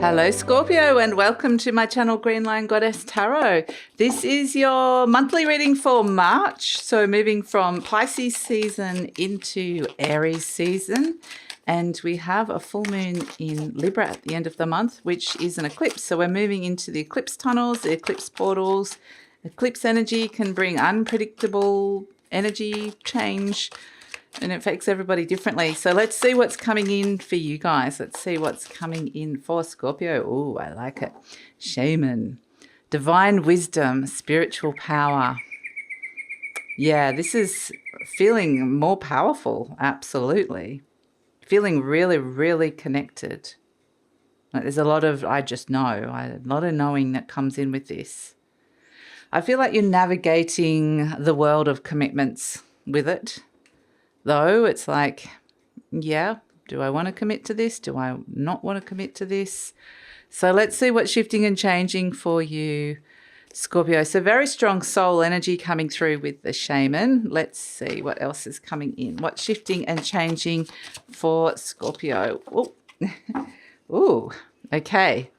Hello Scorpio, and welcome to my channel GreenLion Goddess Tarot. This is your monthly reading for March, so moving from Pisces season into Aries season, and we have a full moon in Libra at the end of the month, which is an eclipse. So we're moving into the eclipse tunnels, the eclipse portals. Eclipse energy can bring unpredictable energy change, and it affects everybody differently. So let's see what's coming in for you guys. Let's see what's coming in for Scorpio. Oh, I like it. Shaman, divine wisdom, spiritual power. Yeah, this is feeling more powerful. Absolutely. Feeling really, really connected. Like there's a lot of, I just know, a lot of knowing that comes in with this. I feel like you're navigating the world of commitments with it. Though it's like, yeah, do I want to commit to this? Do I not want to commit to this? So let's see what's shifting and changing for you, Scorpio. So very strong soul energy coming through with the shaman. Let's see what else is coming in. What's shifting and changing for Scorpio? Ooh. Ooh, okay.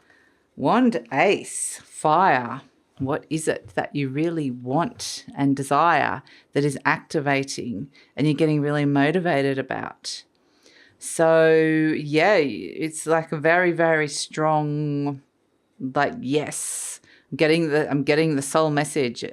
Wand ace, fire. What is it that you really want and desire that is activating and you're getting really motivated about? So, yeah, it's like a very, very strong, like, yes, I'm getting the soul message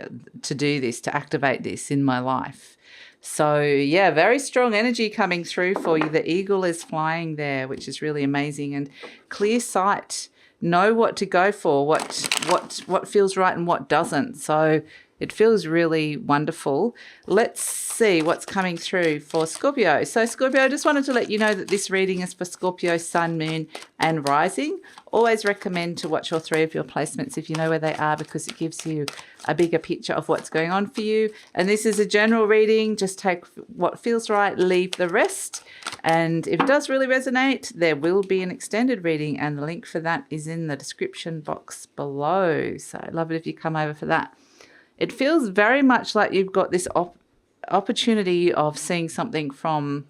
to do this, to activate this in my life. So, yeah, very strong energy coming through for you. The eagle is flying there, which is really amazing, and clear sight. Know what to go for, what feels right and what doesn't. So it feels really wonderful. Let's see what's coming through for Scorpio. So Scorpio, I just wanted to let you know that this reading is for Scorpio, Sun, Moon and Rising. Always recommend to watch all three of your placements if you know where they are, because it gives you a bigger picture of what's going on for you. And this is a general reading. Just take what feels right, leave the rest. And if it does really resonate, there will be an extended reading, and the link for that is in the description box below. So I'd love it if you come over for that. It feels very much like you've got this opportunity of seeing something from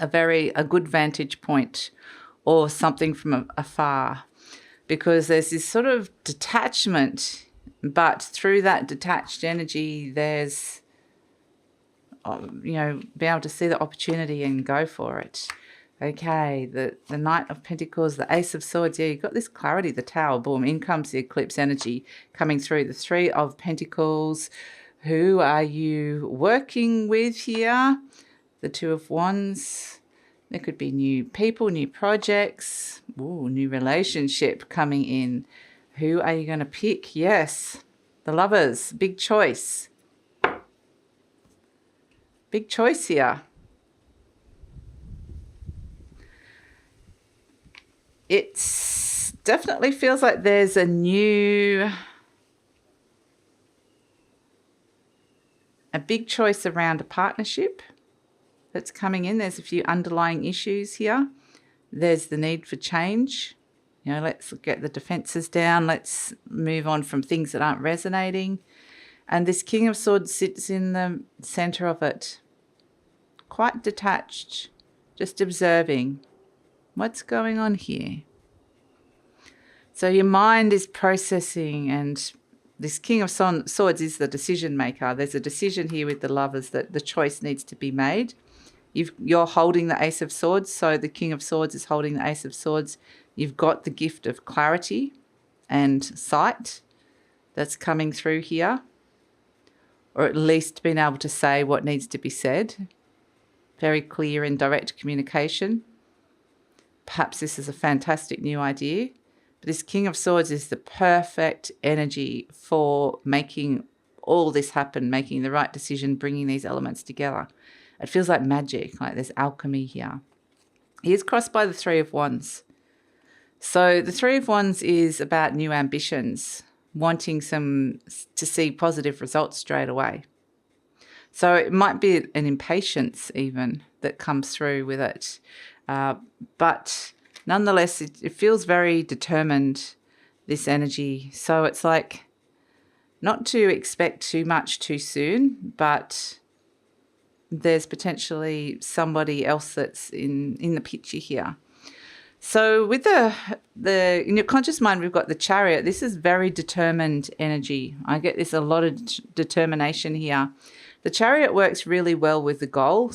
a good vantage point, or something from afar, because there's this sort of detachment, but through that detached energy, there's, you know, be able to see the opportunity and go for it. Okay, the Knight of Pentacles, the Ace of Swords. Yeah, you've got this clarity, the Tower, boom, in comes the eclipse energy coming through. The Three of Pentacles. Who are you working with here? The Two of Wands. There could be new people, new projects. Ooh, new relationship coming in. Who are you going to pick? Yes, the Lovers. Big choice. Big choice here. It definitely feels like there's a big choice around a partnership that's coming in. There's a few underlying issues here. There's the need for change. You know, let's get the defenses down. Let's move on from things that aren't resonating. And this King of Swords sits in the center of it, quite detached, just observing. What's going on here? So your mind is processing, and this King of Swords is the decision maker. There's a decision here with the Lovers that the choice needs to be made. You're holding the Ace of Swords, so the King of Swords is holding the Ace of Swords. You've got the gift of clarity and sight that's coming through here, or at least being able to say what needs to be said. Very clear and direct communication. Perhaps this is a fantastic new idea. But this King of Swords is the perfect energy for making all this happen, making the right decision, bringing these elements together. It feels like magic, like there's alchemy here. He is crossed by the Three of Wands. So the Three of Wands is about new ambitions, wanting to see positive results straight away. So it might be an impatience even that comes through with it. But nonetheless, it feels very determined, this energy. So it's like not to expect too much too soon, but there's potentially somebody else that's in the picture here. So with the in your conscious mind, we've got the Chariot. This is very determined energy. I get this a lot of determination here. The Chariot works really well with the goal,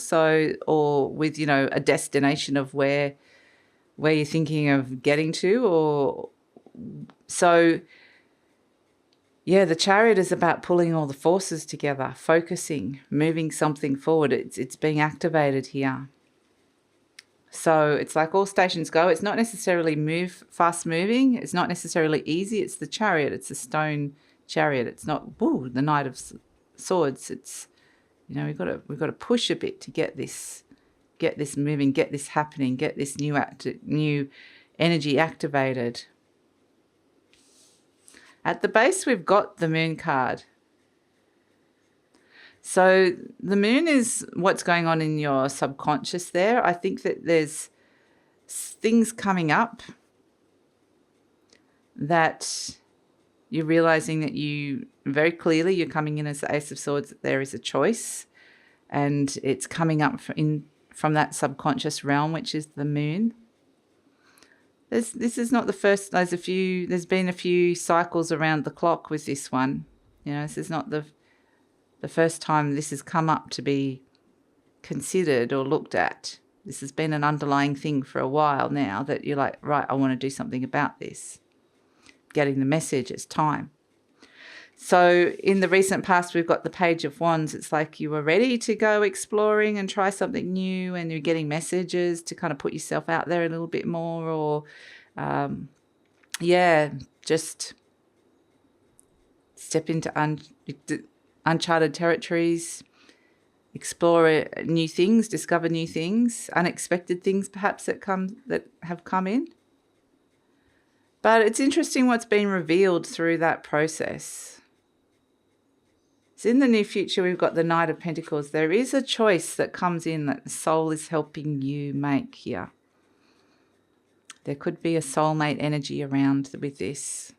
or with, a destination of where you're thinking of getting to, or so. Yeah, the Chariot is about pulling all the forces together, focusing, moving something forward. It's being activated here. So it's like all stations go. It's not necessarily fast moving. It's not necessarily easy. It's the Chariot. It's a stone chariot. It's not the Knight of Swords. It's, we've got to push a bit to get this moving, get this happening, get this new energy activated. At the base, we've got the Moon card. So the Moon is what's going on in your subconscious there. I think that there's things coming up that you're realizing that very clearly you're coming in as the Ace of Swords, that there is a choice, and it's coming up from that subconscious realm, which is the Moon. This is not the first. There's been a few cycles around the clock with this one. This is not the first time this has come up to be considered or looked at. This has been an underlying thing for a while now, that you're like, right, I want to do something about this. Getting the message, it's time. So in the recent past, we've got the Page of Wands. It's like you were ready to go exploring and try something new, and you're getting messages to kind of put yourself out there a little bit more, or just step into uncharted territories, explore new things, discover new things, unexpected things perhaps that have come in. But it's interesting what's been revealed through that process. So in the near future, we've got the Knight of Pentacles. There is a choice that comes in that the soul is helping you make here. There could be a soulmate energy around with this.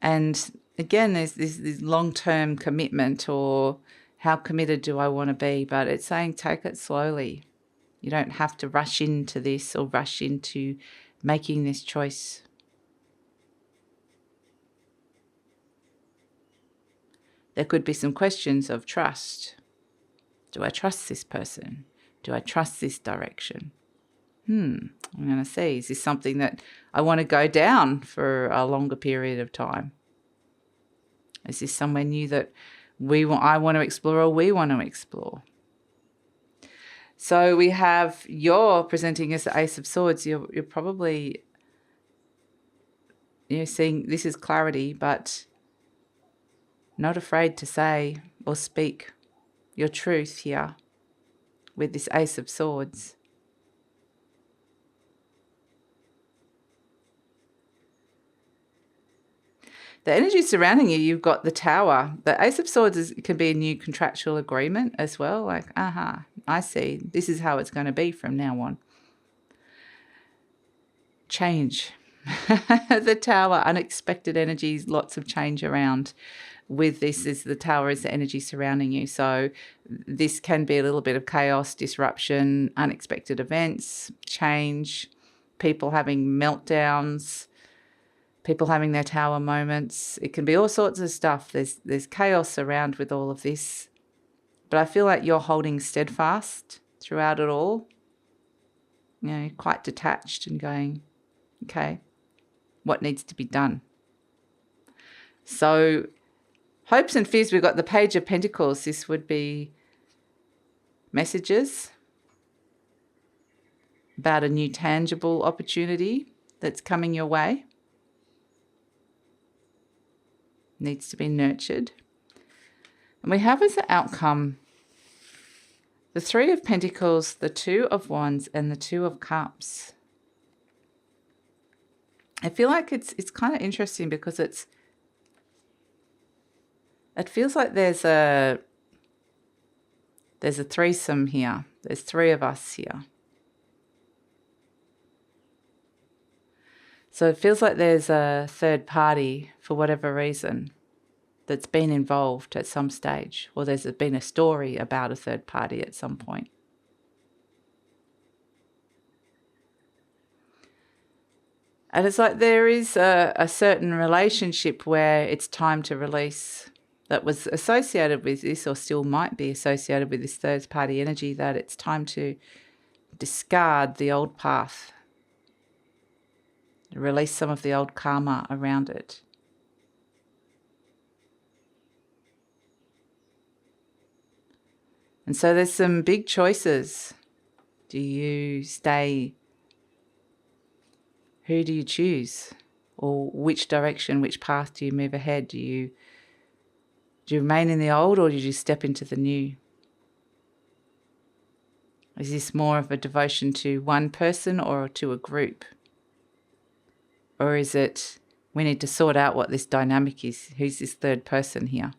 And again, there's this long-term commitment, or how committed do I want to be? But it's saying take it slowly. You don't have to rush into this or rush into making this choice. There could be some questions of trust. Do I trust this person? Do I trust this direction? I'm going to see. Is this something that I want to go down for a longer period of time? Is this somewhere new that I want to explore, or we want to explore? So we have, you're presenting as the Ace of Swords. You're probably seeing this is clarity, but not afraid to say or speak your truth here with this Ace of Swords. The energy surrounding you've got the Tower. The Ace of Swords can be a new contractual agreement as well. Like, I see. This is how it's going to be from now on. Change. The Tower, unexpected energies, lots of change around. With this, the Tower is the energy surrounding you. So this can be a little bit of chaos, disruption, unexpected events, change, people having meltdowns, people having their Tower moments. It can be all sorts of stuff. There's chaos around with all of this. But I feel like you're holding steadfast throughout it all. Quite detached and going, okay, what needs to be done? So hopes and fears, we've got the Page of Pentacles. This would be messages about a new tangible opportunity that's coming your way. Needs to be nurtured. And we have as an outcome the Three of Pentacles, the Two of Wands, and the Two of Cups. I feel like it's kind of interesting because it feels like there's a threesome here. There's three of us here. So it feels like there's a third party for whatever reason that's been involved at some stage, or there's been a story about a third party at some point. And it's like there is a certain relationship where it's time to release that was associated with this, or still might be associated with this third party energy, that it's time to discard the old path, release some of the old karma around it. And so there's some big choices. Do you stay? Who do you choose? Or which direction, which path do you move ahead? Do you remain in the old, or do you step into the new? Is this more of a devotion to one person or to a group? Or is it, we need to sort out what this dynamic is? Who's this third person here?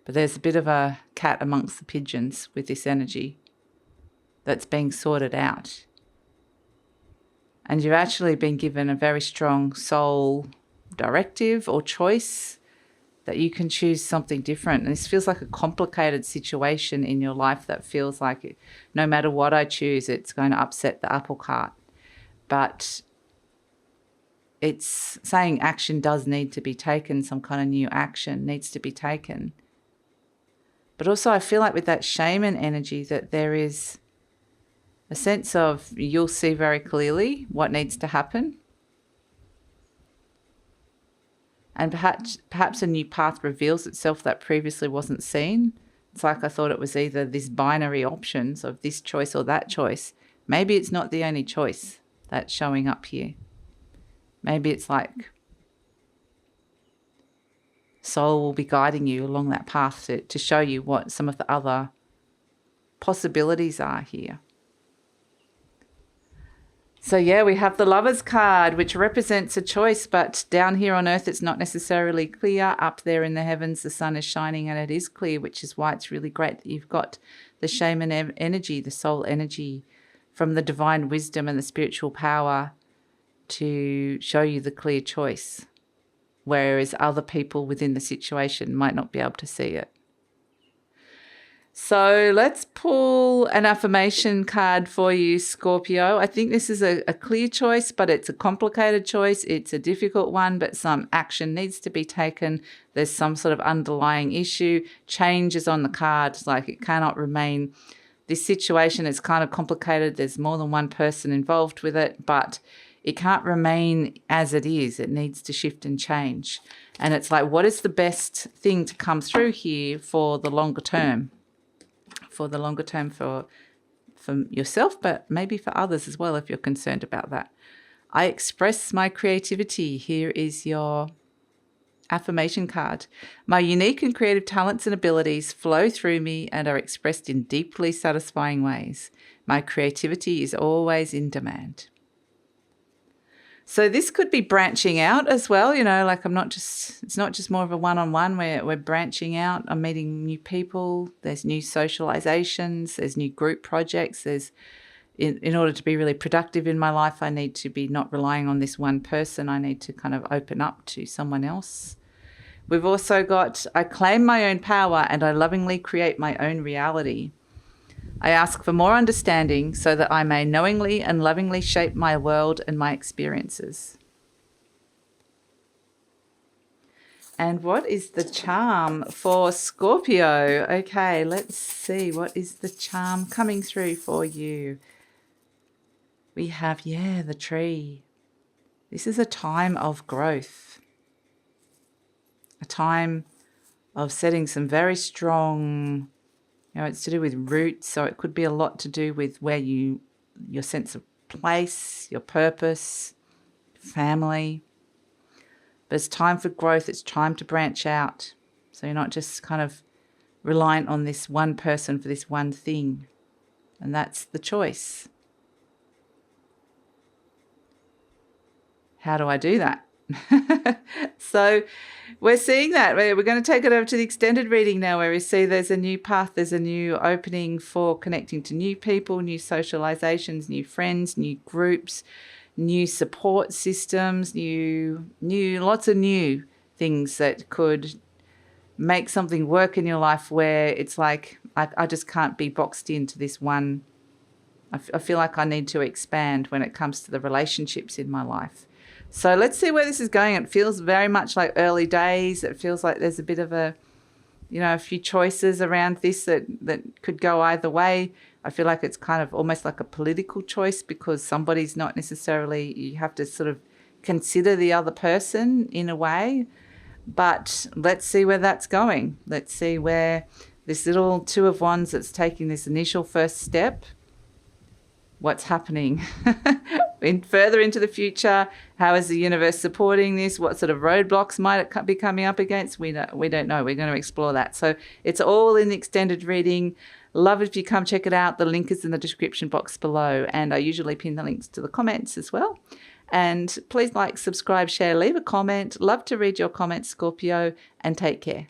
But there's a bit of a cat amongst the pigeons with this energy that's being sorted out. And you've actually been given a very strong soul directive or choice that you can choose something different. And this feels like a complicated situation in your life that feels like no matter what I choose, it's going to upset the apple cart. But it's saying action does need to be taken, some kind of new action needs to be taken. But also I feel like with that shaman energy that there is a sense of you'll see very clearly what needs to happen. And perhaps a new path reveals itself that previously wasn't seen. It's like I thought it was either this binary options of this choice or that choice. Maybe it's not the only choice that's showing up here. Maybe it's like soul will be guiding you along that path to show you what some of the other possibilities are here. So yeah, we have the Lovers card, which represents a choice, but down here on earth, it's not necessarily clear. Up there in the heavens, the sun is shining and it is clear, which is why it's really great that you've got the shaman energy, the soul energy from the divine wisdom and the spiritual power to show you the clear choice, whereas other people within the situation might not be able to see it. So let's pull an affirmation card for you, Scorpio. I think this is a clear choice, but it's a complicated choice. It's a difficult one, but some action needs to be taken. There's some sort of underlying issue. Change is on the card. It's like it cannot remain. This situation is kind of complicated. There's more than one person involved with it, but it can't remain as it is. It needs to shift and change. And it's like, what is the best thing to come through here for the longer term? For the longer term for yourself, but maybe for others as well if you're concerned about that. I express my creativity. Here is your affirmation card. My unique and creative talents and abilities flow through me and are expressed in deeply satisfying ways. My creativity is always in demand. So this could be branching out as well, you know, like it's not just more of a one-on-one where we're branching out. I'm meeting new people. There's new socializations. There's new group projects. There's, in order to be really productive in my life, I need to be not relying on this one person. I need to kind of open up to someone else. We've also got, I claim my own power and I lovingly create my own reality. I ask for more understanding so that I may knowingly and lovingly shape my world and my experiences. And what is the charm for Scorpio? Okay, let's see. What is the charm coming through for you? We have, the tree. This is a time of growth. A time of setting some very strong, it's to do with roots, so it could be a lot to do with where your sense of place, your purpose, family. But it's time for growth. It's time to branch out. So you're not just kind of reliant on this one person for this one thing. And that's the choice. How do I do that? So we're seeing that. We're going to take it over to the extended reading now, where we see there's a new path, there's a new opening for connecting to new people, new socializations, new friends, new groups, new support systems, new lots of new things that could make something work in your life where it's like I just can't be boxed into this one I feel like I need to expand when it comes to the relationships in my life. So let's see where this is going. It feels very much like early days. It feels like there's a bit of a few choices around this that could go either way. I feel like it's kind of almost like a political choice, because somebody's not necessarily, you have to sort of consider the other person in a way. But let's see where that's going. Let's see where this little Two of Wands that's taking this initial first step, what's happening further into the future. How is the universe supporting this? What sort of roadblocks might it be coming up against? We don't know. We're going to explore that. So it's all in the extended reading. Love if you come check it out. The link is in the description box below, and I usually pin the links to the comments as well. And please like, subscribe, share, leave a comment. Love to read your comments, Scorpio, and take care.